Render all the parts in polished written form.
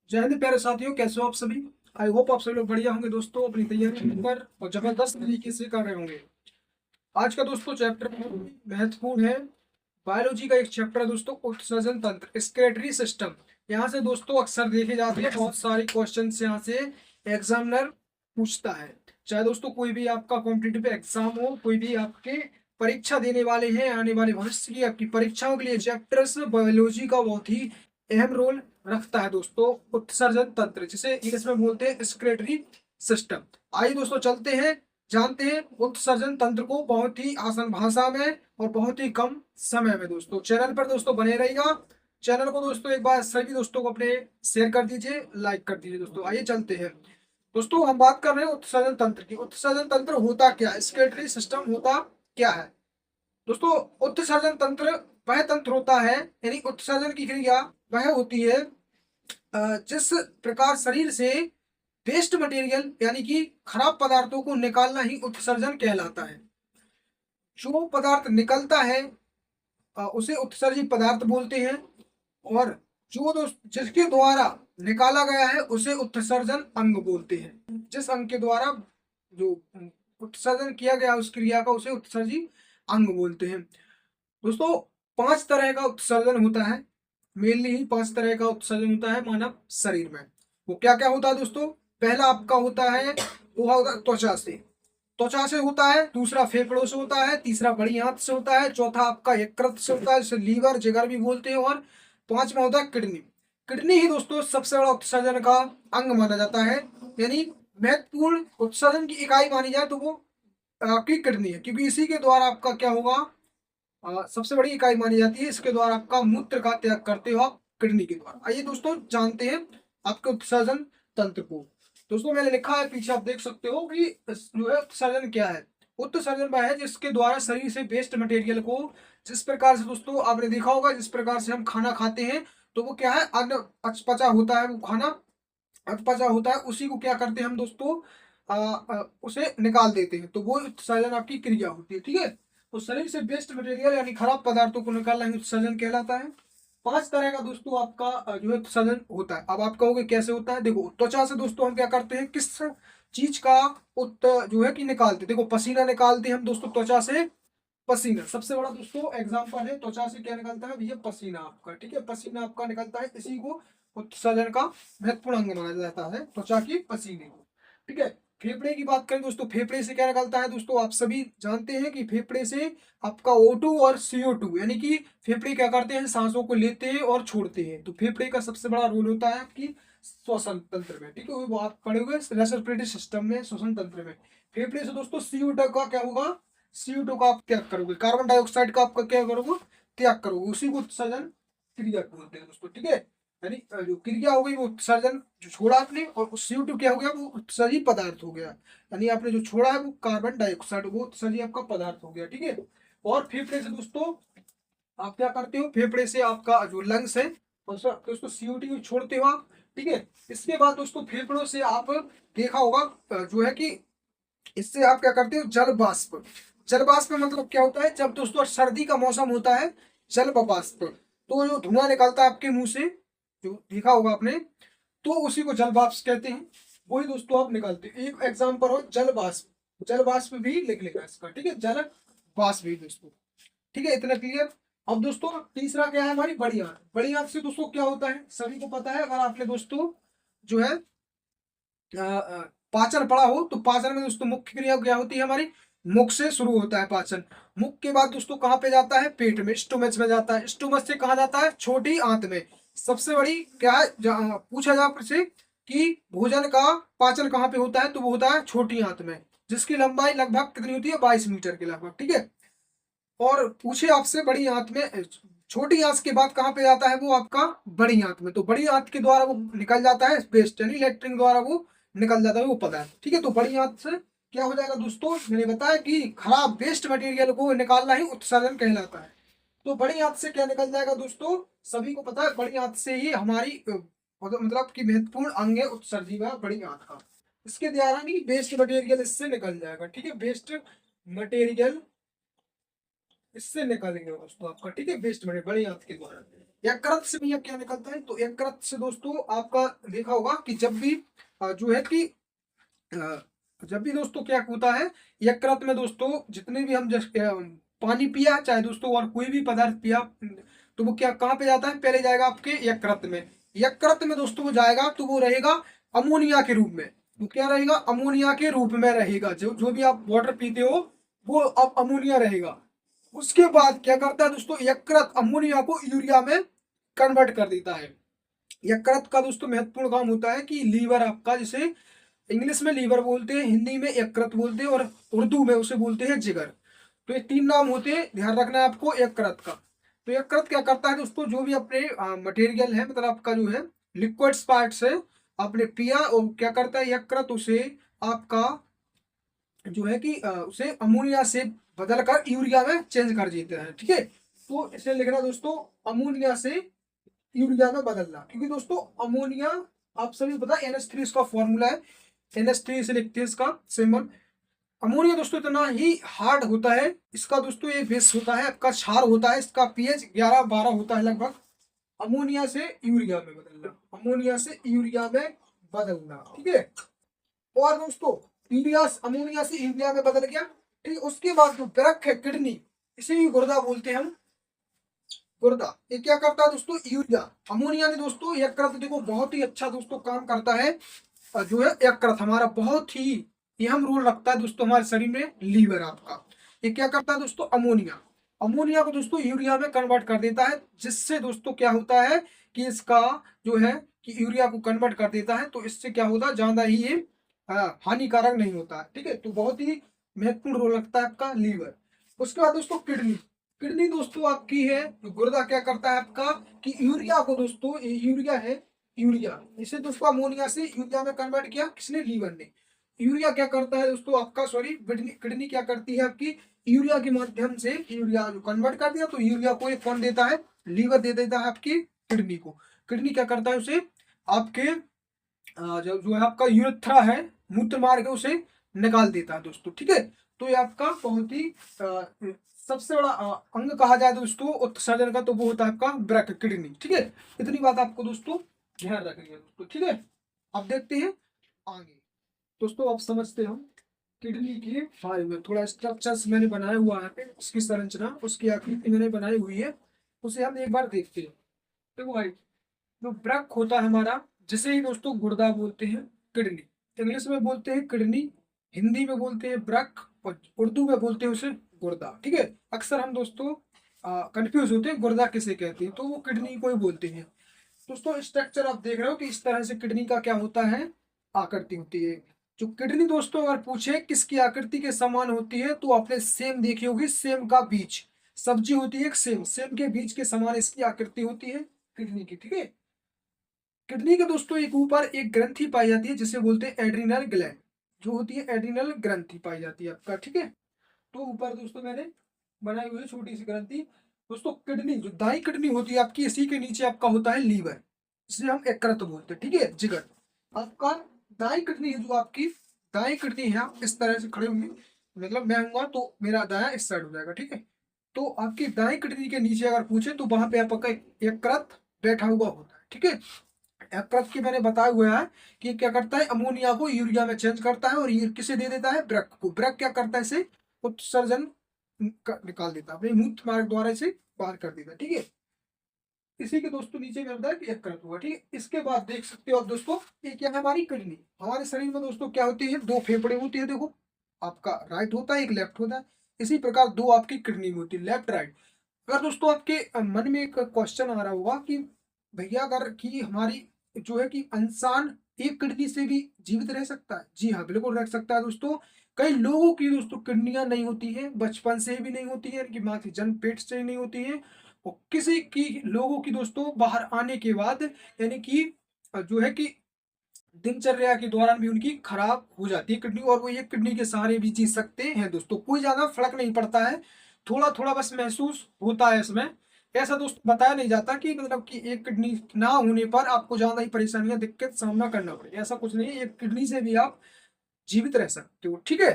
जय हिंद प्यारे साथियों, कैसे हो आप सभी। आई होप आप सभी लोग बढ़िया होंगे दोस्तों, अपनी तैयारी पर और जबरदस्त तरीके से कर रहे होंगे। आज का दोस्तों चैप्टर महत्वपूर्ण है। बायोलॉजी का एक चैप्टर है दोस्तों, उत्सर्जन तंत्र, स्केलेटरी सिस्टम। यहाँ से दोस्तों अक्सर देखे जाते हैं बहुत सारे क्वेश्चन यहाँ से एग्जामिनर पूछता है। चाहे दोस्तों कोई भी आपका कॉम्पिटिटिव एग्जाम हो, कोई भी आपके परीक्षा देने वाले हैं, आने वाले भविष्य की आपकी परीक्षाओं के लिए चैप्टर्स बायोलॉजी का बहुत ही अहम रोल रखता है दोस्तों। उत्सर्जन तंत्र जिसे इंग्लिश में बोलते हैं स्केलेटरी सिस्टम। आइए दोस्तों चलते हैं, जानते हैं उत्सर्जन तंत्र को बहुत ही आसान भाषा में और बहुत ही कम समय में। दोस्तों चैनल पर दोस्तों बने रहेगा। चैनल को दोस्तों एक बार सभी दोस्तों को अपने शेयर कर दीजिए, लाइक कर दीजिए। दोस्तों आइए चलते हैं। दोस्तों हम बात कर रहे हैं उत्सर्जन तंत्र की। उत्सर्जन तंत्र होता क्या है, स्केलेटरी सिस्टम होता क्या है। दोस्तों उत्सर्जन तंत्र वह तंत्र होता है, यानी उत्सर्जन की क्रिया वह होती है जिस प्रकार शरीर से वेस्ट मटेरियल यानी कि खराब पदार्थों को निकालना ही उत्सर्जन कहलाता है। जो पदार्थ निकलता है उसे उत्सर्जित पदार्थ बोलते हैं, और जो जिसके द्वारा निकाला गया है उसे उत्सर्जन अंग बोलते हैं। जिस अंग के द्वारा जो उत्सर्जन किया गया उस क्रिया का उसे उत्सर्जित अंग बोलते हैं। दोस्तों 5 तरह का उत्सर्जन होता है, मेनली ही 5 तरह का उत्सर्जन होता है मानव शरीर में। वो क्या क्या होता है दोस्तों। पहला आपका होता है वो होता है त्वचा से, त्वचा से होता है। दूसरा फेफड़ों से होता है। तीसरा बड़ी आंत से होता है। चौथा आपका यकृत से होता है, जिसे लीवर जिगर भी बोलते हैं। और पांचवा होता है किडनी। किडनी ही दोस्तों सबसे बड़ा उत्सर्जन का अंग माना जाता है, यानी महत्वपूर्ण उत्सर्जन की इकाई मानी जाए तो वो आपकी किडनी है, क्योंकि इसी के द्वारा आपका क्या होगा, सबसे बड़ी इकाई मानी जाती है। इसके द्वारा आपका मूत्र का त्याग करते हो आप किडनी के द्वारा। आइए दोस्तों जानते हैं आपके उत्सर्जन तंत्र को। दोस्तों मैंने लिखा है पीछे, आप देख सकते हो कि जो है उत्सर्जन क्या है। उत्सर्जन वह है जिसके द्वारा शरीर से वेस्ट मटेरियल को, जिस प्रकार से दोस्तों आपने देखा होगा जिस प्रकार से हम खाना खाते हैं तो वो क्या है, अन्न अपचा होता है, वो खाना अपचा होता है, उसी को क्या करते हैं हम दोस्तों, उसे निकाल देते हैं, तो वो उत्सर्जन आपकी क्रिया होती है। ठीक है, तो शरीर से वेस्ट मटेरियल यानी खराब पदार्थों को निकालना ही उत्सर्जन कहलाता है। 5 तरह का दोस्तों आपका जो है उत्सर्जन होता है। अब आप कहोगे कैसे होता है। देखो त्वचा से दोस्तों हम क्या करते हैं, किस चीज का जो है कि निकालते हैं। देखो पसीना निकालते हैं हम दोस्तों त्वचा से। पसीना सबसे बड़ा दोस्तों एग्जाम्पल है, त्वचा से क्या निकलता है भैया, पसीना आपका। ठीक है, पसीना आपका निकलता है, इसी को उत्सर्जन का महत्वपूर्ण अंग माना जाता है, त्वचा की पसीने को। ठीक है, फेफड़े की बात करें दोस्तों, फेफड़े से क्या निकलता है दोस्तों, आप सभी जानते हैं कि फेफड़े से आपका O2 और CO2 यानी कि फेफड़े क्या करते हैं, सांसों को लेते हैं और छोड़ते हैं। तो फेफड़े का सबसे बड़ा रोल होता है आपकी श्वसन तंत्र में। ठीक है, वो आप पढ़े हुए रेस्पिरेटरी सिस्टम में, श्वसन तंत्र में। फेफड़े से दोस्तों CO2 का क्या होगा, CO2 का आप त्याग करोगे, कार्बन डाइऑक्साइड का आपका क्या करोगे, त्याग करोगे, उसी को उत्सर्जन क्रिया बोलते हैं दोस्तों। ठीक है, यानी जो क्रिया हो गई वो उत्सर्जन, जो छोड़ा आपने, और CO2 क्या हो गया, वो उत्सर्जित पदार्थ हो गया। यानी आपने जो छोड़ा है वो कार्बन डाइऑक्साइड, वो उत्सर्जित आपका पदार्थ हो गया। ठीक है, और फेफड़े से दोस्तों आप क्या करते हो, फेफड़े से आपका जो लंग्स है दोस्तों CO2 छोड़ते हो आप। ठीक है, इसके बाद दोस्तों फेफड़ों से आप देखा होगा जो है कि इससे आप क्या करते हो, जल वाष्प। जल वाष्प में मतलब क्या होता है, जब दोस्तों सर्दी का मौसम होता है, जल वाष्प, तो जो धुआं निकलता है आपके मुंह से, जो देखा होगा आपने, तो उसी को जल वाष्प कहते हैं। वही दोस्तों आप निकालते हैं। एक एग्जाम्पल हो जल वाष्प, जल वाष्प भी लिख लेगा इसका। ठीक है, जल वाष्प भी दोस्तों। ठीक है, इतना क्लियर। अब दोस्तों तीसरा क्या है, हमारी बड़ी आंत। बड़ी आंत से दोस्तों क्या होता है, सभी को पता है। अगर आपने दोस्तों जो है पाचन पढ़ा हो तो पाचन में दोस्तों मुख्य क्रिया क्या होती है हमारी, मुख से शुरू होता है पाचन। मुख के बाद दोस्तों कहाँ पे जाता है, पेट में, स्टोमच में जाता है। स्टोमच से कहाँ जाता है, छोटी आंत में। सबसे बड़ी क्या है, पूछा जाए आपसे कि भोजन का पाचन कहाँ पे होता है, तो वो होता है छोटी आंत में, जिसकी लंबाई लगभग कितनी होती है, 22 मीटर के लगभग। ठीक है, और पूछे आपसे बड़ी आंत में, छोटी आंत के बाद कहाँ पे जाता है, वो आपका बड़ी आंत में। तो बड़ी आंत के द्वारा वो निकल जाता है वेस्ट, यानी लेटरिन द्वारा वो निकल जाता है वो पदार्थ। ठीक है, तो बड़ी आंत से क्या हो जाएगा दोस्तों, मैंने बताया कि खराब वेस्ट मटेरियल को निकालना ही उत्सर्जन कहलाता है। तो बड़ी आंत से क्या निकल जाएगा दोस्तों, सभी को पता है बड़ी आंत से ही हमारी मतलब कि महत्वपूर्ण अंग है उत्सर्जी व बड़ी आंत का। इसके द्वारा नहीं वेस्ट मटेरियल इससे निकल जाएगा। ठीक है, वेस्ट मटेरियल इससे निकालेंगे दोस्तों आपका। ठीक है, वेस्ट मटेरियल बड़ी आंत के द्वारा। यकृत से भैया क्या निकलता है, तो यकृत से दोस्तों आपका देखा होगा कि जब भी जो है कि अ, जब भी दोस्तों क्या होता है, यकृत में दोस्तों जितने भी हम पानी पिया, चाहे दोस्तों और कोई भी पदार्थ पिया, तो वो क्या कहाँ पे जाता है, पहले जाएगा आपके यकृत में। यकृत में दोस्तों वो जाएगा तो वो रहेगा अमोनिया के रूप में। वो क्या रहेगा, अमोनिया के रूप में रहेगा। जो जो भी आप वाटर पीते हो वो अब अमोनिया रहेगा। उसके बाद क्या करता है दोस्तों, यकृत अमोनिया को यूरिया में कन्वर्ट कर देता है। यकृत का दोस्तों महत्वपूर्ण काम होता है कि लीवर आपका, जिसे इंग्लिश में लीवर बोलते हैं, हिंदी में यकृत बोलते हैं और उर्दू में उसे बोलते हैं जिगर। तो ये तीन नाम होते हैं, ध्यान रखना है आपको यकृत का। तो यकृत क्या करता है दोस्तों, जो भी अपने मटेरियल है, मतलब आपका जो है लिक्विड्स पार्ट्स है, आपने पिया और क्या करता है यकृत, उसे आपका जो है कि उसे अमोनिया से बदलकर यूरिया में चेंज कर देता है। ठीक है, तो इसे लिखना दोस्तों, अमोनिया से यूरिया में बदलना। क्योंकि दोस्तों अमोनिया, आप सभी पता है NH3 इसका फॉर्मूला है, NH3 से लिखते हैं इसका सिंबल। अमोनिया दोस्तों इतना ही हार्ड होता है, इसका दोस्तों ये बेस होता है, आपका क्षार होता है, इसका pH 11-12 होता है लगभग। अमोनिया से यूरिया में बदलना, अमोनिया से यूरिया में बदलना। ठीक है, और दोस्तों यूरिया अमोनिया से यूरिया में बदल गया। ठीक है, उसके बाद जो वृक्क है किडनी, इसे भी गुर्दा बोलते हैं हम, गुर्दा। ये क्या करता है दोस्तों, यूरिया अमोनिया ने दोस्तों यकृत, देखो बहुत ही अच्छा दोस्तों काम करता है। जो है यकृत हमारा बहुत ही अहम रोल रखता है दोस्तों हमारे शरीर में। लीवर आपका ये क्या करता है दोस्तों, अमोनिया, अमोनिया को दोस्तों यूरिया में कन्वर्ट कर देता है, जिससे दोस्तों क्या होता है कि इसका जो है कि यूरिया को कन्वर्ट कर देता है, तो इससे क्या होता है, ज्यादा ही ये हानिकारक नहीं होता है। ठीक है, तो बहुत ही महत्वपूर्ण रोल रखता है आपका लीवर। उसके बाद दोस्तों किडनी, किडनी दोस्तों आपकी है, तो गुर्दा क्या करता है आपका कि यूरिया को दोस्तों, ये यूरिया है, यूरिया इसे दोस्तों अमोनिया से यूरिया में कन्वर्ट किया, किसने, लीवर ने। यूरिया क्या करता है दोस्तों आपका, सॉरी किडनी, किडनी क्या करती है आपकी, यूरिया के माध्यम से यूरिया जो कन्वर्ट कर दिया, तो यूरिया को एक कौन देता है, लीवर दे देता है आपकी किडनी को। किडनी क्या करता है, उसे आपके जो जो है आपका यूरेथ्रा है, मूत्र मार्ग है, उसे निकाल देता है दोस्तों। ठीक है, तो ये आपका बहुत ही सबसे बड़ा अंग कहा जाए दोस्तों उत्सर्जन का, तो वो होता है आपका वृक्क, किडनी। ठीक है, इतनी बात आपको दोस्तों ध्यान रखनी है दोस्तों। ठीक है, अब देखते हैं आगे दोस्तों, आप समझते हो किडनी के बारे में थोड़ा स्ट्रक्चर्स मैंने बनाया हुआ है, उसकी संरचना, उसकी आकृति मैंने बनाई हुई है, उसे हम एक बार देखते हैं। देखो भाई, जो वृक्क होता है हमारा, जिसे ही दोस्तों गुर्दा बोलते हैं, किडनी इंग्लिश में बोलते हैं किडनी, हिंदी में बोलते हैं वृक्क, और उर्दू में बोलते हैं उसे गुर्दा। ठीक है, अक्सर हम दोस्तों कंफ्यूज होते हैं गुर्दा किसे कहते हैं, तो वो किडनी को ही बोलते हैं। दोस्तों स्ट्रक्चर आप देख रहे हो कि इस तरह से किडनी का क्या होता है, आकृति होती है। जो किडनी दोस्तों अगर पूछे किसकी आकृति के समान होती है, तो आपने सेम देखी होगी, सेम का बीज, सब्जी होती है एक सेम, सेम के बीज के समान इसकी आकृति होती है किडनी की। ठीक है, किडनी के दोस्तों एक ऊपर एक ग्रंथि पाई जाती है, जिसे बोलते हैं एड्रिनल ग्लैंड, जो होती है एड्रिनल ग्रंथि पाई जाती है आपका। ठीक है, तो ऊपर दोस्तों मैंने बनाई हुई है छोटी सी ग्रंथि। दोस्तों किडनी, जो दाई किडनी होती है आपकी, इसी के नीचे आपका होता है लीवर, जिसे हम यकृत बोलते हैं। ठीक है, जिगर। आपका दाई किडनी है, जो आपकी दाई किडनी है, आप इस तरह से खड़े होंगे, मतलब मैं हूंगा तो मेरा दाया इस साइड हो जाएगा। ठीक है, तो आपकी दाई किडनी के नीचे अगर पूछे, तो वहां पे आपका यकृत बैठा हुआ होता है। ठीक है, यकृत की मैंने बताया हुआ है कि क्या करता है, अमोनिया को यूरिया में चेंज करता है, और ये किसे दे देता है, वृक्क को। वृक्क क्या करता है, इसे उत्सर्जन निकाल देता है, अपने मूत्र मार्ग द्वारा इसे बाहर कर देता है। ठीक है, इसी के दोस्तों नीचे में होता है कि यकृत हुआ। ठीक है, इसके बाद देख सकते हो आप दोस्तों, ये क्या है, हमारी किडनी। हमारे शरीर में दोस्तों क्या होती है, दो फेफड़े होती है, देखो आपका राइट होता है, एक लेफ्ट होता है। इसी प्रकार दो आपकी किडनी होती है, लेफ्ट राइट। अगर दोस्तों आपके मन में एक क्वेश्चन आ रहा होगा कि भैया अगर कि हमारी जो है कि इंसान एक किडनी से भी जीवित रह सकता है, जी हाँ बिल्कुल रह सकता है दोस्तों। कई लोगों की दोस्तों किडनियां नहीं होती है, बचपन से भी नहीं होती है, इनकी माँ की जन्म पेट से ही नहीं होती है, और किसी की लोगों की दोस्तों बाहर आने के बाद, यानी कि जो है कि दिनचर्या के दौरान भी उनकी खराब हो जाती है किडनी, और वो एक किडनी के सहारे भी जी सकते हैं दोस्तों। कोई ज्यादा फर्क नहीं पड़ता है, थोड़ा थोड़ा बस महसूस होता है इसमें। ऐसा दोस्तों बताया नहीं जाता कि मतलब कि एक किडनी ना होने पर आपको ज्यादा ही परेशानियां, दिक्कत सामना करना पड़े, ऐसा कुछ नहीं है। एक किडनी से भी आप जीवित रह सकते हो। ठीक है,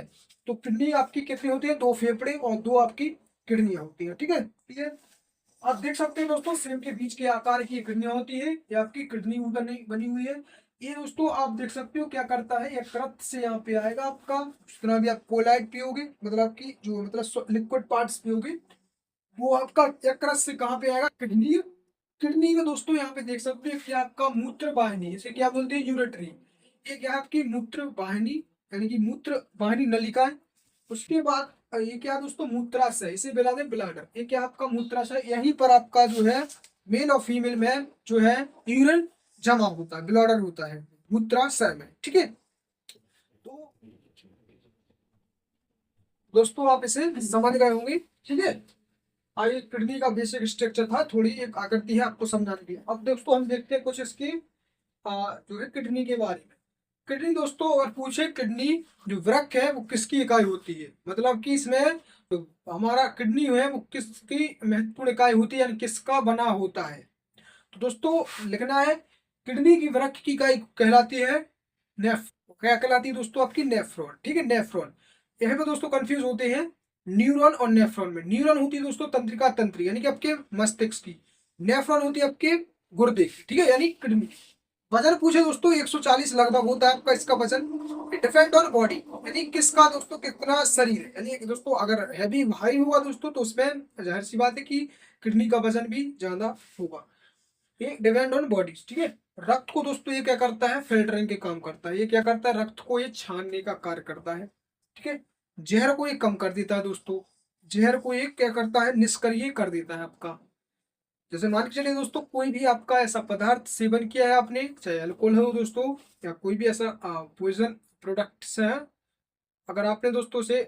तो किडनी आपकी कितनी होती है, दो फेफड़े और दो आपकी किडनियां होती है। ठीक है, क्लियर। आप देख सकते हैं दोस्तों सेब के बीच के आकार की किडनियां होती है, ये आपकी किडनी बनी बनी हुई है। ये दोस्तों आप देख सकते हो क्या करता है, एक रक्त से यहाँ पे आएगा आपका, जितना भी आप कोलाइड पियोगे, मतलब आपकी जो मतलब लिक्विड पार्ट्स पियोगे, वो आपका एक रस से कहाँ पे आएगा, किडनी। किडनी में दोस्तों यहाँ पे देख सकते हो कि आपका मूत्र वाहिनी, इसे क्या बोलते हैं, यूरेटरी। ये क्या है आपकी मूत्र वाहिनी, यानी कि मूत्र वाहिनी नलिका है। उसके बाद ये क्या है दोस्तों, मूत्राशय, इसे बुलाते हैं ब्लैडर। ये क्या आपका मूत्राशय, यहीं पर आपका जो है मेल और फीमेल में जो है यूरिन जमा होता है, ब्लैडर होता है मूत्राशय में, ठीक है। तो दोस्तों आप इसे समझ गए होंगे, ठीक है। आइए, किडनी का बेसिक स्ट्रक्चर था, थोड़ी एक आकृति है आपको समझाने के लिए। अब दोस्तों हम देखते हैं कुछ इसकी जो है किडनी के बारे में। किडनी दोस्तों अगर पूछे, किडनी जो वृक्क है वो किसकी इकाई होती है, मतलब कि इसमें तो हमारा किडनी है वो किसकी महत्वपूर्ण इकाई होती है, यानी किसका बना होता है। तो दोस्तों लिखना है, किडनी की वृक्क की इकाई कहलाती है नेफ, क्या कहलाती है दोस्तों, आपकी नेफ्रॉन, ठीक है, नेफ्रॉन। यहाँ पे दोस्तों कंफ्यूज होते हैं न्यूरॉन और नेफ्रॉन में। न्यूरॉन होती है दोस्तों तंत्रिका तंत्री, यानी कि आपके मस्तिष्क की। नेफ्रॉन होती है आपके गुर्दे की, ठीक है, यानी किडनी। वजन पूछे दोस्तों 140 लगभग होता है आपका इसका वजन। डिपेंड ऑन बॉडी, यानी किसका दोस्तों कितना शरीर है, यानी दोस्तों अगर हैवी भारी हुआ दोस्तों तो उसमें जाहिर सी बात है कि किडनी का वजन भी ज्यादा होगा। ये डिपेंड ऑन बॉडीज, ठीक है। रक्त को दोस्तों ये क्या करता है, फिल्टरिंग के काम करता है। ये क्या करता है, रक्त को ये छानने का कार्य करता है, ठीक है। जहर को ये कम कर देता है दोस्तों, जहर को ये क्या करता है, निष्क्रिय कर देता है आपका। जैसे मान के चलिए दोस्तों, कोई भी आपका ऐसा पदार्थ सेवन किया है आपने, चाहे अल्कोहल हो दोस्तों, या कोई भी ऐसा पॉइजन प्रोडक्ट्स है, अगर आपने दोस्तों से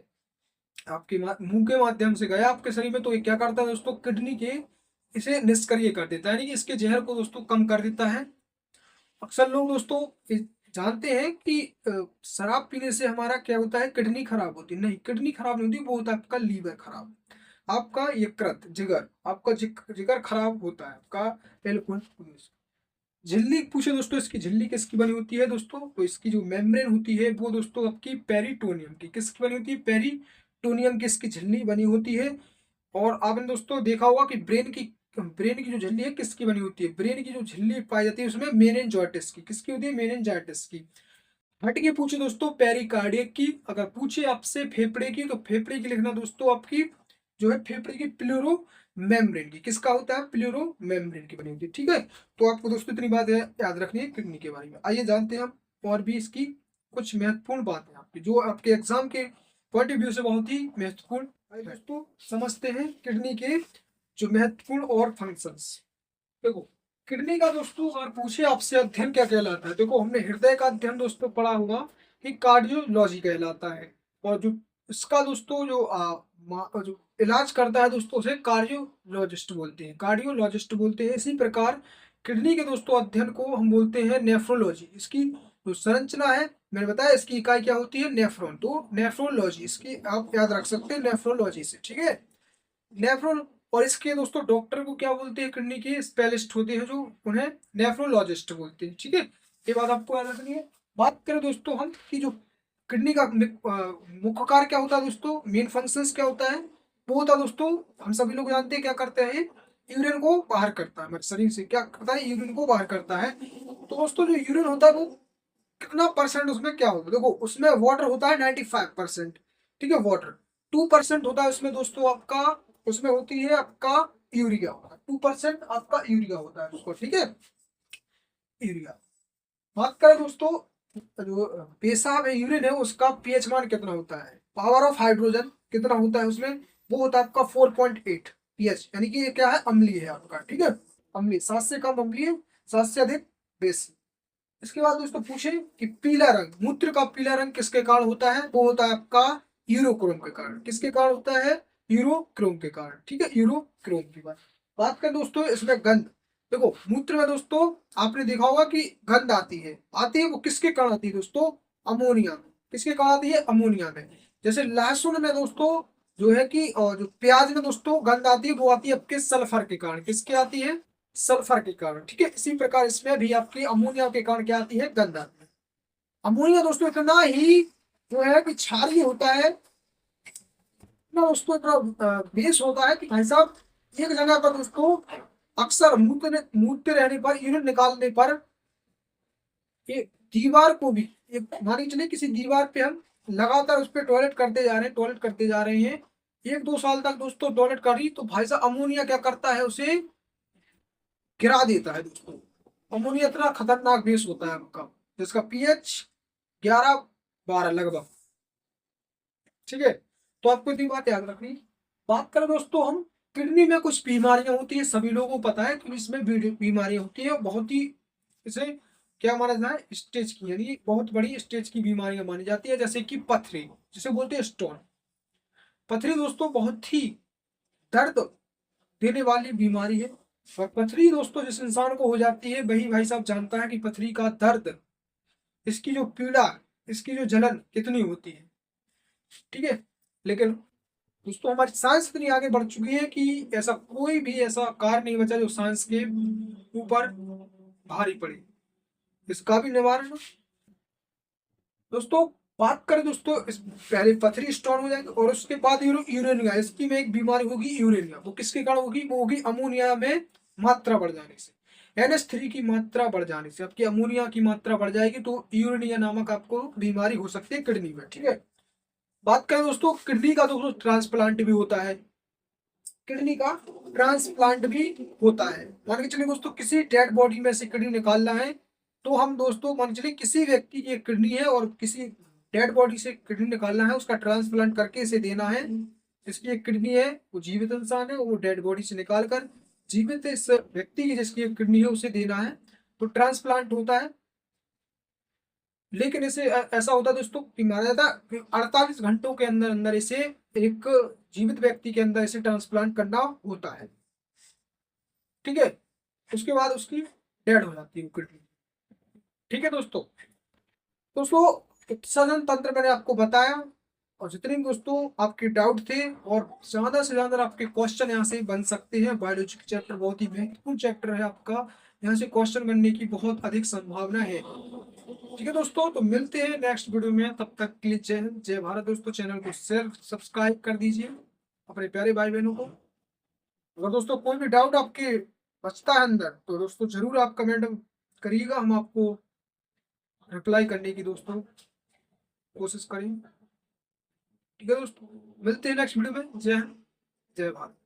आपके मुंह के माध्यम से गया आपके शरीर में, तो ये क्या करता है दोस्तों, किडनी के इसे निष्क्रिय कर देता है, यानी कि इसके जहर को दोस्तों कम कर देता है। अक्सर लोग दोस्तों जानते हैं कि शराब पीने से हमारा क्या होता है, किडनी खराब होती है। नहीं, किडनी खराब नहीं होती, वो होता है आपका लीवर खराब, आपका यकृत, जिगर, आपका जिगर खराब होता है आपका। बिल्कुल। झिल्ली पूछे दोस्तों, इसकी झिल्ली किसकी बनी होती है दोस्तों, तो इसकी जो मेम्ब्रेन होती है वो दोस्तों आपकी पेरिटोनियम की, किसकी बनी होती है, पेरिटोनियम की इसकी झिल्ली बनी होती है। और आपने दोस्तों देखा होगा कि ब्रेन की जो झिल्ली है किसकी बनी होती है, ब्रेन की जो झिल्ली पाई जाती है उसमें मेनिनजाइटिस की, किसकी होती है, मेनिनजाइटिस की। हट के पूछे दोस्तों पेरिकार्डियक की, अगर पूछे आपसे फेफड़े की, तो फेफड़े की लिखना दोस्तों आपकी जो है फेफड़े की प्लूरो मेम्ब्रेन की, किसका होता है, प्लूरो मेम्ब्रेन की बनी होती है, ठीक है। तो आपको दोस्तों इतनी बात याद रखनी है किडनी के बारे में। आइए जानते हैं हम और भी इसकी कुछ महत्वपूर्ण बातें आपकी, जो आपके एग्जाम के पॉइंट ऑफ व्यू से बहुत ही महत्वपूर्ण। आइए दोस्तों समझते हैं किडनी के जो महत्वपूर्ण और फंक्शंस। देखो, किडनी का दोस्तों अगर पूछे आपसे अध्ययन क्या कहलाता है, देखो हमने हृदय का अध्ययन दोस्तों पढ़ा होगा कि कार्डियोलॉजी कहलाता है। और जो इसका दोस्तों जो इलाज करता है दोस्तों उसे कार्डियोलॉजिस्ट बोलते हैं, कार्डियोलॉजिस्ट बोलते हैं। इसी प्रकार किडनी के दोस्तों अध्ययन को हम बोलते हैं नेफ्रोलॉजी। इसकी जो संरचना है मैंने बताया, इसकी इकाई क्या होती है, नेफ्रॉन, तो नेफ्रोलॉजी इसकी आप याद रख सकते हैं नेफ्रोलॉजी से, ठीक है। नेफ्रोल, और इसके दोस्तों डॉक्टर को क्या बोलते हैं, किडनी के स्पेशलिस्ट होते हैं जो, उन्हें नेफ्रोलॉजिस्ट बोलते हैं, ठीक है। ये बात आपको याद रखनी है। बात करें दोस्तों हम कि जो किडनी का मुख्य कार्य क्या होता है दोस्तों, मेन फंक्शंस क्या होता है, वो होता है दोस्तों, हम सभी लोग जानते हैं क्या करते हैं, यूरिन को बाहर करता है, हमारे शरीर से क्या करता है, यूरिन को बाहर करता है। तो दोस्तों जो यूरिन होता है वो कितना परसेंट उसमें क्या होता है, देखो उसमें वाटर होता है 95%, ठीक है, वाटर। 2% होता है उसमें दोस्तों आपका, उसमें होती है आपका यूरिया, 2% आपका यूरिया होता है उसको, ठीक है, यूरिया। बात करें दोस्तों जो पेशाब है, यूरिन है, उसका पीएच मान कितना होता है, पावर ऑफ हाइड्रोजन कितना होता है उसमें, वो होता है आपका 4.8 पीएच, यानी कि ये क्या है, अम्लीय है आपका, ठीक है, अम्लीय, 7 से कम अम्लीय, 7 से अधिक बेस। इसके बाद दोस्तों पूछे कि पीला रंग, मूत्र का पीला रंग किसके कारण होता है, वो होता है आपका यूरोक्रोम के कारण, किसके कारण होता है, यूरोक्रोम के कारण, ठीक है, यूरोक्रोम की बात करें दोस्तों इसमें गंध। देखो मूत्र में दोस्तों आपने देखा होगा कि गंध आती है वो किसके कारण आती है दोस्तों, अमोनिया में, किसके कारण आती है, अमोनिया में। जैसे लहसुन में दोस्तों जो है कि, और जो प्याज में दोस्तों गंध आती है वो आती है आपके सल्फर के कारण, किसके आती है, सल्फर के कारण, ठीक है। इसी प्रकार इसमें भी आपकी अमोनिया के कारण क्या आती है, गंध आती है। अमोनिया दोस्तों इतना ही जो है कि क्षारीय होता है, इतना दोस्तों इतना बेस होता है कि भाई साहब एक जगह पर दोस्तों अक्सर मूत्र रहने पर, यूरिन निकालने पर, ये दीवार को भी, एक मान के चलिए किसी दीवार पे हम लगातार उस पर टॉयलेट करते जा रहे हैं, टॉयलेट करते जा रहे हैं, 1-2 साल तक दोस्तों टॉयलेट कर रही, तो भाई साहब अमोनिया क्या करता है, उसे गिरा देता है दोस्तों। अमोनिया इतना खतरनाक गैस होता है आपका, जिसका पीएच 11-12 लगभग। ठीक है, तो आपको इतनी बात याद रखनी। बात करें दोस्तों हम, किडनी में कुछ बीमारियां होती है, सभी लोगों को पता है कि इसमें बीमारियां होती है, बहुत ही इसे क्या माना जाता है, स्टेज की, यानी बहुत बड़ी स्टेज की बीमारियां मानी जाती है, जैसे कि पथरी, जिसे बोलते हैं स्टोन। पथरी दोस्तों बहुत ही दर्द देने वाली बीमारी है, और पथरी दोस्तों जिस इंसान को हो जाती है वही भाई साहब जानता है कि पथरी का दर्द, इसकी जो पीड़ा, इसकी जो जलन कितनी होती है। ठीक है, लेकिन दोस्तों हमारी साइंस इतनी आगे बढ़ चुकी है कि ऐसा कोई भी ऐसा कार्य नहीं बचा जो साइंस के ऊपर भारी पड़े, इसका भी निवारण दोस्तों। बात करें दोस्तों, इस पहले पथरी स्टोन हो जाएगी, और उसके बाद यूरेनिया, इसकी में एक बीमारी होगी यूरेनिया, वो किसके कारण होगी, वो होगी अमोनिया में मात्रा बढ़ जाने से, NH3 की मात्रा बढ़ जाने से आपकी अमोनिया की मात्रा बढ़ जाएगी, तो यूरेनिया नामक आपको बीमारी हो सकती है किडनी में। ठीक है, बात करें दोस्तों किडनी का, दोस्तों ट्रांसप्लांट भी होता है, किडनी का ट्रांसप्लांट भी होता है। मान के चलिए दोस्तों किसी डेड बॉडी में से किडनी निकालना है, तो हम दोस्तों मान के चलिए किसी व्यक्ति की एक किडनी है और किसी डेड बॉडी से किडनी निकालना है, उसका ट्रांसप्लांट करके इसे देना है। जिसकी एक किडनी है वो जीवित इंसान है, वो डेड बॉडी से निकाल कर जीवित इस व्यक्ति की जिसकी एक किडनी है उसे देना है, तो ट्रांसप्लांट होता है। लेकिन इसे ऐसा होता है दोस्तों कि माना जाता है 48 घंटों के अंदर अंदर इसे एक जीवित व्यक्ति के अंदर इसे ट्रांसप्लांट करना होता है। ठीक है, उसके बाद उसकी डेड हो जाती है किडनी। ठीक है दोस्तों, दोस्तों सदन तंत्र मैंने आपको बताया, और जितने भी दोस्तों आपके डाउट थे, और ज्यादा से ज्यादा आपके क्वेश्चन यहाँ से बन सकते हैं। बायोलॉजी का चैप्टर बहुत ही महत्वपूर्ण चैप्टर है आपका, यहाँ से क्वेश्चन बनने की बहुत अधिक संभावना है। ठीक है दोस्तों, तो मिलते हैं नेक्स्ट वीडियो में, तब तक के लिए जय हिंद जय भारत दोस्तों। चैनल को शेयर सब्सक्राइब कर दीजिए अपने प्यारे भाई बहनों को। अगर दोस्तों कोई भी डाउट आपके बचता है अंदर, तो दोस्तों जरूर आप कमेंट करिएगा, हम आपको रिप्लाई करने की दोस्तों कोशिश करेंगे। ठीक है दोस्तों, मिलते हैं नेक्स्ट वीडियो में। जय हिंद जय भारत।